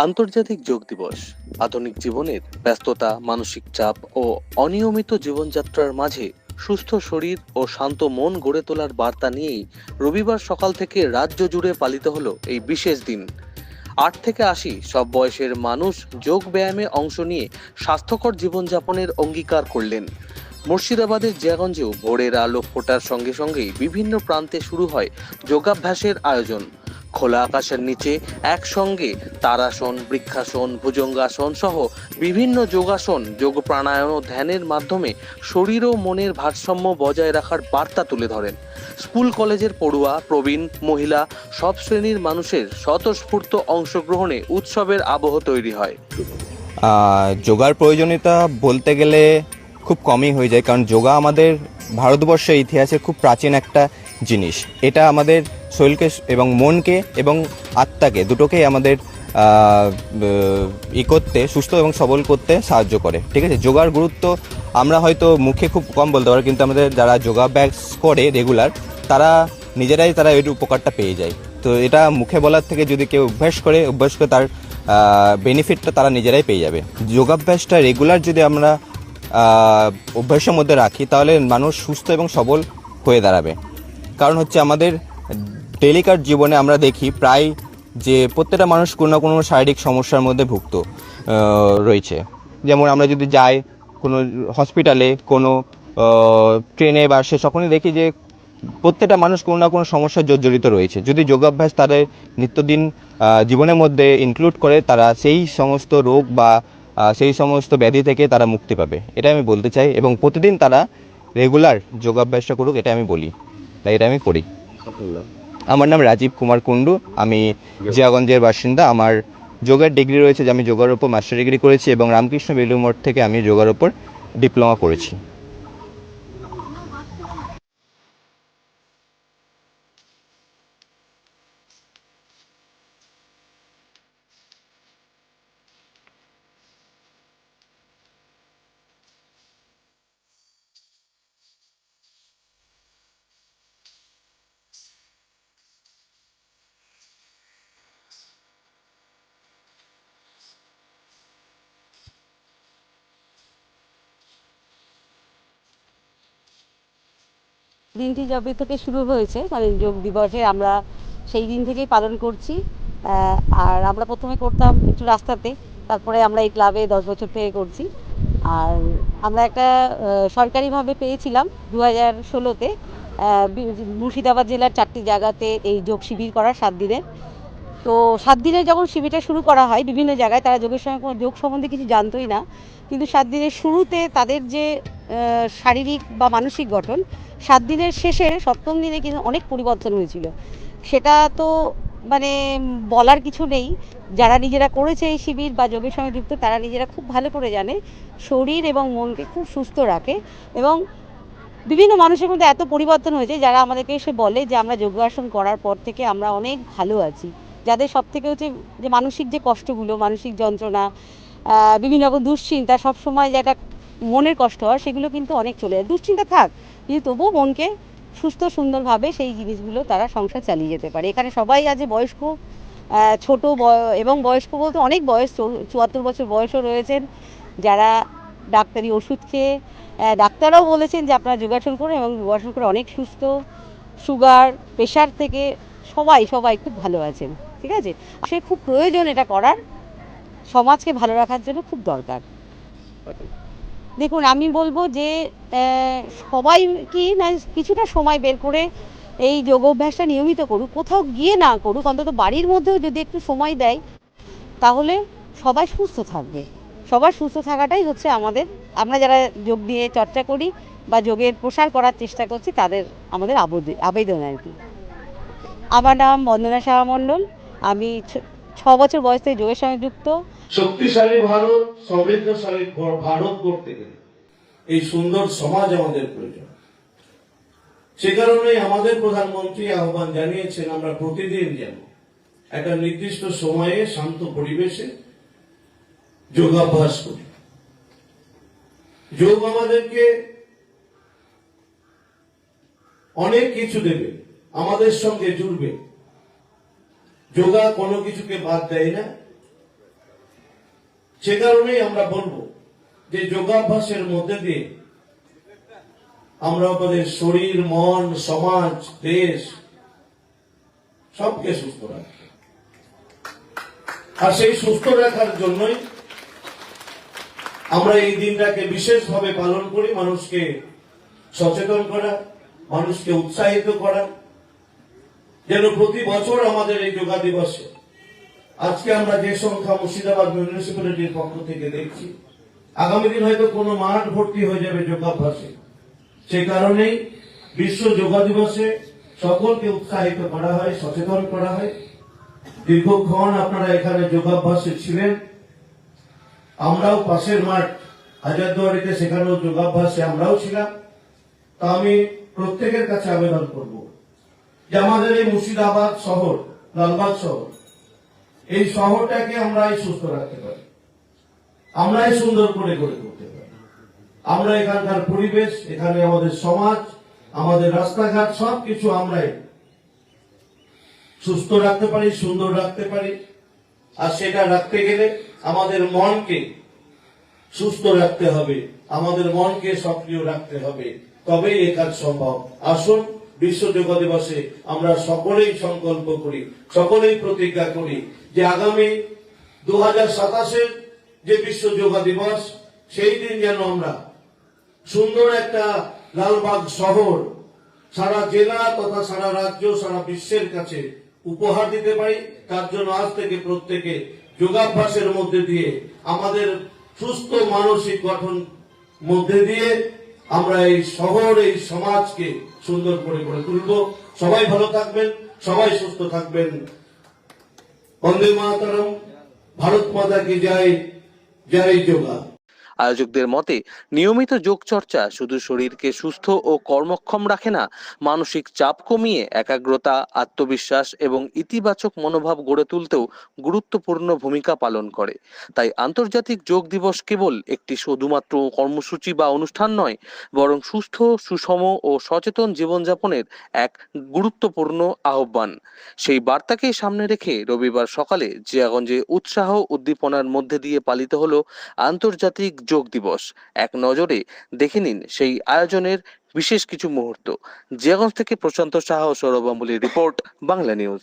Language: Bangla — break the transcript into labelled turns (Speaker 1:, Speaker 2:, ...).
Speaker 1: আন্তর্জাতিক যোগ দিবস আধুনিক জীবনের ব্যস্ততা, মানসিক চাপ ও অনিয়মিত জীবনযাত্রার মাঝে সুস্থ শরীর ও শান্ত মন গড়ে তোলার বার্তা নিয়েই রবিবার সকাল থেকে রাজ্য জুড়ে পালিত হলো এই বিশেষ দিন। 8 থেকে 80 সব বয়সের মানুষ যোগ ব্যায়ামে অংশ নিয়ে স্বাস্থ্যকর জীবনযাপনের অঙ্গীকার করলেন। মুর্শিদাবাদের জিয়াগঞ্জেও ভোরের আলো ফোটার সঙ্গে সঙ্গেই বিভিন্ন প্রান্তে শুরু হয় যোগাভ্যাসের আয়োজন। খোলা আকাশের নিচে একসঙ্গে তারাসন, বৃক্ষাসন, ভুজঙ্গাসন সহ বিভিন্ন যোগাসন, যোগ প্রাণায়াম ও ধ্যানের মাধ্যমে শরীর ও মনের ভারসাম্য বজায় রাখার বার্তা তুলে ধরেন। স্কুল কলেজের পড়ুয়া, প্রবীণ, মহিলা সব শ্রেণীর মানুষের স্বতঃস্ফূর্ত অংশগ্রহণে উৎসবের আবহ তৈরি হয়।
Speaker 2: যোগার প্রয়োজনীয়তা বলতে গেলে খুব কমই হয়ে যায়, কারণ যোগা আমাদের ভারতবর্ষের ইতিহাসে খুব প্রাচীন একটা জিনিস। এটা আমাদের শরীরকে এবং মনকে এবং আত্মাকে দুটোকেই আমাদের করতে, সুস্থ এবং সবল করতে সাহায্য করে। ঠিক আছে, যোগার গুরুত্ব আমরা হয়তো মুখে খুব কম বলতে পারি, কিন্তু আমাদের যারা যোগাভ্যাস করে রেগুলার, তারা নিজেরাই এর উপকারটা পেয়ে যায়। তো এটা মুখে বলার থেকে যদি কেউ অভ্যাস করে তার বেনিফিটটা তারা নিজেরাই পেয়ে যাবে। যোগাভ্যাসটা রেগুলার যদি আমরা অভ্যাসের মধ্যে রাখি, তাহলে মানুষ সুস্থ এবং সবল হয়ে দাঁড়াবে। কারণ হচ্ছে আমাদের ডেলিকার জীবনে আমরা দেখি প্রায় যে প্রত্যেকটা মানুষ কোনো না কোনো শারীরিক সমস্যার মধ্যে ভুক্ত রয়েছে। যেমন আমরা যদি যাই কোনো হসপিটালে, কোনো ট্রেনে, বাসে, তখনই দেখি যে প্রত্যেকটা মানুষ কোনো না কোনো সমস্যার জর্জরিত রয়েছে। যদি যোগাভ্যাস তাদের নিত্যদিন জীবনের মধ্যে ইনক্লুড করে, তারা সেই সমস্ত রোগ বা সেই সমস্ত ব্যাধি থেকে তারা মুক্তি পাবে, এটা আমি বলতে চাই। এবং প্রতিদিন তারা রেগুলার যোগাভ্যাসটা করুক, এটা আমি বলি, তাই এটা আমি করি। আমার নাম রাজীব কুমার কুণ্ডু, আমি জিয়াগঞ্জের বাসিন্দা। আমার যোগের ডিগ্রি রয়েছে, যে আমি যোগার ওপর মাস্টার ডিগ্রি করেছি, এবং রামকৃষ্ণ বেলুড় মঠ থেকে আমি যোগার ওপর ডিপ্লোমা করেছি।
Speaker 3: দিনটি যবে থেকে শুরু হয়েছে, মানে যোগ দিবসে আমরা সেই দিন থেকেই পালন করছি। আর আমরা প্রথমে করতাম একটু রাস্তাতে, তারপরে আমরা এই ক্লাবে 10 বছর থেকে করছি। আর আমরা একটা সরকারিভাবে পেয়েছিলাম 2016-তে মুর্শিদাবাদ জেলার 4টি জায়গাতে এই যোগ শিবির করার 7 দিনের। তো 7 দিনের যখন শিবিরটা শুরু করা হয় বিভিন্ন জায়গায়, তারা যোগের সঙ্গে কোনো যোগ সম্বন্ধে কিছু জানতোই না, কিন্তু 7 দিনের শুরুতে তাদের যে শারীরিক বা মানসিক গঠন, 7 দিনের শেষে 7ম দিনে কিন্তু অনেক পরিবর্তন হয়েছিল। সেটা তো মানে বলার কিছু নেই। যারা নিজেরা করেছে এই শিবির বা যোগের সঙ্গে যুক্ত, তারা নিজেরা খুব ভালো করে জানে শরীর এবং মনকে খুব সুস্থ রাখে। এবং বিভিন্ন মানুষের মধ্যে এত পরিবর্তন হয়েছে, যারা আমাদেরকে এসে বলে যে আমরা যোগাসন করার পর থেকে আমরা অনেক ভালো আছি। যাদের সব থেকে হচ্ছে যে মানসিক যে কষ্টগুলো, মানসিক যন্ত্রণা, বিভিন্ন রকম দুশ্চিন্তা, সবসময় যে একটা মনের কষ্ট হয়, সেগুলো কিন্তু অনেক চলে যায়। দুশ্চিন্তা থাক, কিন্তু তবুও মনকে সুস্থ সুন্দরভাবে সেই জিনিসগুলো তারা সংসার চালিয়ে যেতে পারে। এখানে সবাই আছে বয়স্ক, ছোট এবং বয়স্ক বলতে অনেক বয়স, 74 বছর বয়সও রয়েছেন, যারা ডাক্তারি ওষুধ খেয়ে, ডাক্তাররাও বলেছেন যে আপনারা যোগাসন করুন, এবং যোগাসন করে অনেক সুস্থ। সুগার, প্রেশার থেকে সবাই সবাই খুব ভালো আছেন। ঠিক আছে, সে খুব প্রয়োজন এটা করার, সমাজকে ভালো রাখার জন্য খুব দরকার। দেখুন, আমি বলবো যে সবাই কি না কিছুটা সময় বের করে এই যোগ অভ্যাসটা নিয়মিত করুক, কোথাও গিয়ে না করুক, অন্তত বাড়ির মধ্যেও যদি একটু সময় দেয়, তাহলে সবাই সুস্থ থাকবে। সবার সুস্থ থাকাটাই হচ্ছে আমরা যারা যোগ দিয়ে চর্চা করি বা যোগের প্রসার করার চেষ্টা করছি, তাদের আমাদের আবেদন আর কি। আমার নাম বন্দনা সাহা মণ্ডল। আমি 6 বছর বয়স থেকে যোগের সঙ্গে যুক্ত।
Speaker 4: শক্তিশালী ভারত, সমৃদ্ধশালী ভারত করতে গেলে এই সুন্দর সমাজ আমাদের প্রয়োজন। সে কারণে আমাদের প্রধানমন্ত্রী আহ্বান জানিয়েছেন আমরা প্রতিদিন যেন একটা নির্দিষ্ট সময়ে শান্ত পরিবেশে যোগাভ্যাস করি। যোগ আমাদেরকে অনেক কিছু দেবে, আমাদের সঙ্গে জুড়বে। যোগা কোনো কিছুকে বাদ দেয় না, সে কারণেই আমরা বলবো যে যোগাভ্যাসের মধ্যে দিয়ে আমরা আমাদের শরীর, মন, সমাজ, দেশ সবকে সুস্থ রাখি। আর সেই সুস্থ রাখার জন্যই আমরা এই দিনটাকে বিশেষভাবে পালন করি, মানুষকে সচেতন করা, মানুষকে উৎসাহিত করা, যেন প্রতি বছর আমাদের এই যোগা দিবসে আজকে আমরা যে সংখ্যা মুর্শিদাবাদ মিউনিসিপ্যালিটির পক্ষ থেকে দেখছি, আগামী দিন হয়তো কোনো মাঠ ভর্তি হয়ে যাবে যোগাভ্যাসে। সেই কারণেই বিশ্ব যোগা দিবসে সকলকে উৎসাহিত করা হয়, সচেতন করা হয়। দীর্ঘক্ষণ আপনারা এখানে যোগাভ্যাসে ছিলেন, আমরাও পাশের মাঠ হাজারদুয়ারিতে সেখানেও যোগাভ্যাসে আমরাও ছিলাম। তা আমি প্রত্যেকের কাছে আবেদন করব যে আমাদের এই মুর্শিদাবাদ শহর, লালবাগ শহর, এই শহরটাকে আমরাই সুস্থ রাখতে পারি, আমরাই সুন্দর করে গড়ে তুলতে পারি। আমরা এখানকার পরিবেশ, এখানে আমাদের সমাজ, আমাদের রাস্তাঘাট সবকিছু আমরাই সুস্থ রাখতে পারি, সুন্দর রাখতে পারি। আর সেটা রাখতে গেলে আমাদের মনকে সুস্থ রাখতে হবে, আমাদের মনকে সক্রিয় রাখতে হবে, তবেই এ কাজ সম্ভব। আসুন বিশ্ব যোগা দিবসে আমরা সকলেই সংকল্প করি, সকলেই প্রতিজ্ঞা করি যে আগামী 2027-এর যে বিশ্ব যোগা দিবস, সেই দিন যেন আমরা সুন্দর একটা লালবাগ শহর সারা জেলা তথা সারা রাজ্য, সারা বিশ্বের কাছে উপহার দিতে পারি। তার জন্য আজ থেকে প্রত্যেকে যোগাভ্যাসের মধ্যে দিয়ে, আমাদের সুস্থ মানসিক গঠন মধ্যে দিয়ে আমরা এই শহর, এই সমাজকে সুন্দর করে গড়ে তুলব। সবাই ভালো থাকবেন, সবাই সুস্থ থাকবেন। বন্দে মাতরম, ভারত মাতা কি জয়, জয় যোগা।
Speaker 1: আয়োজকদের মতে নিয়মিত যোগ চর্চা শুধু শরীরকে সুস্থ ও কর্মক্ষম রাখে না, মানসিক চাপ কমিয়ে একাগ্রতা, আত্মবিশ্বাস এবং ইতিবাচক মনোভাব গড়ে তুলতেও গুরুত্বপূর্ণ ভূমিকা পালন করে। তাই আন্তর্জাতিক যোগ দিবস কেবল একটি শুধুমাত্র কর্মসূচি বা অনুষ্ঠান নয়, বরং সুস্থ, সুষম ও সচেতন জীবনযাপনের এক গুরুত্বপূর্ণ আহ্বান। সেই বার্তাকেই সামনে রেখে রবিবার সকালে জিয়াগঞ্জে উৎসাহ উদ্দীপনার মধ্যে দিয়ে পালিত হলো আন্তর্জাতিক যোগ দিবস। এক নজরে দেখে নিন সেই আয়োজনের বিশেষ কিছু মুহূর্ত। জিয়াগঞ্জ থেকে প্রশান্ত সাহা ও সৌরভ গাঙ্গুলীর রিপোর্ট, বাংলা নিউজ।